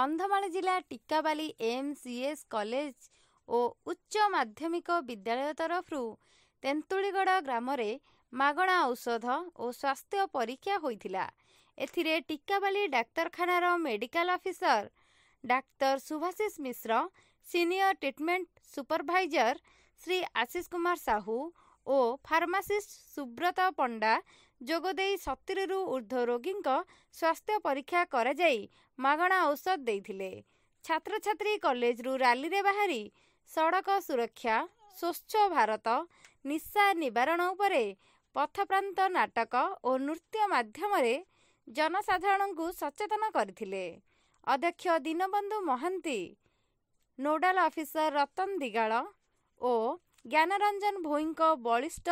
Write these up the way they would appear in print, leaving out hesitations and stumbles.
କନ୍ଧମାଳ ଜିଲ୍ଲା Tikabali MCS college ଓ ଉଚ୍ଚ ମାଧ୍ୟମିକ ବିଦ୍ୟାଳୟ ତରଫରୁ ତେନ୍ତୁଳିଗଡ଼ ଗ୍ରାମରେ ମାଗଣା ଔଷଧ ଓ ସ୍ୱାସ୍ଥ୍ୟ ପରୀକ୍ଷା ହୋଇଥିଲା। ଏଥିରେ ଟିକାବାଲି ଡାକ୍ତରଖାନାର ମେଡିକାଲ ଅଫିସର ଡାକ୍ତର Subhashish Mishra, senior treatment supervisor Shri Ashish Kumar Sahu ଓ ଫାର୍ମାସିଷ୍ଟ ସୁବ୍ରତ ପଣ୍ଡା ଯୋଗଦେଇ 70ରୁ ଉର୍ଦ୍ଧ୍ୱ ରୋଗୀଙ୍କ ସ୍ୱାସ୍ଥ୍ୟ ପରୀକ୍ଷା କରାଯାଇ ମାଗଣା ଔଷଧ ଦେଇଥିଲେ। ଛାତ୍ରଛାତ୍ରୀ କଲେଜରୁ ରାଲିରେ ବାହାରି ସଡ଼କ ସୁରକ୍ଷା, ସ୍ୱଚ୍ଛ ଭାରତ, ନିଶା ନିବାରଣ ଉପରେ ପଥପ୍ରାନ୍ତ ନାଟକ ଓ ନୃତ୍ୟ ମାଧ୍ୟମରେ ଜନସାଧାରଣଙ୍କୁ ସଚେତନ କରିଥିଲେ। ଅଧ୍ୟକ୍ଷ ଦୀନବନ୍ଧୁ ମହାନ୍ତି, ନୋଡାଲ ଅଫିସର ରତନ ଦିଗାଳ ଓ ଜ୍ଞାନରଞ୍ଜନ ଭୋଇଙ୍କ ବଳିଷ୍ଠ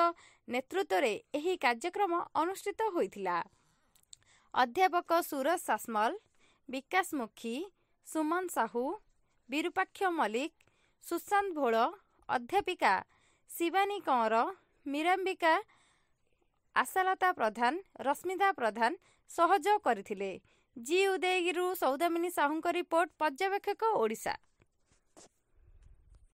ନେତୃତ୍ୱରେ ଏହି କାର୍ଯ୍ୟକ୍ରମ ଅନୁଷ୍ଠିତ ହୋଇଥିଲା। ଅଧ୍ୟାପକ ସୁରଜ ସାସମଲ, ବିକାଶ ମୁଖୀ, ସୁମନ ସାହୁ, ବିରୁପାକ୍ଷ ମଲ୍ଲିକ, ସୁଶାନ୍ତ ଭୋଳ, ଅଧ୍ୟାପିକା ଶିବାନୀ କଅଁର, ମୀରାମ୍ବିକା, ଆଶାଲତା ପ୍ରଧାନ, ରଶ୍ମିତା ପ୍ରଧାନ ସହଯୋଗ କରିଥିଲେ। ଜି ଉଦୟଗିରିରୁ ସୌଦାମିନୀ ସାହୁଙ୍କ ରିପୋର୍ଟ, ପର୍ଯ୍ୟବେକ୍ଷକ, ଓଡ଼ିଶା।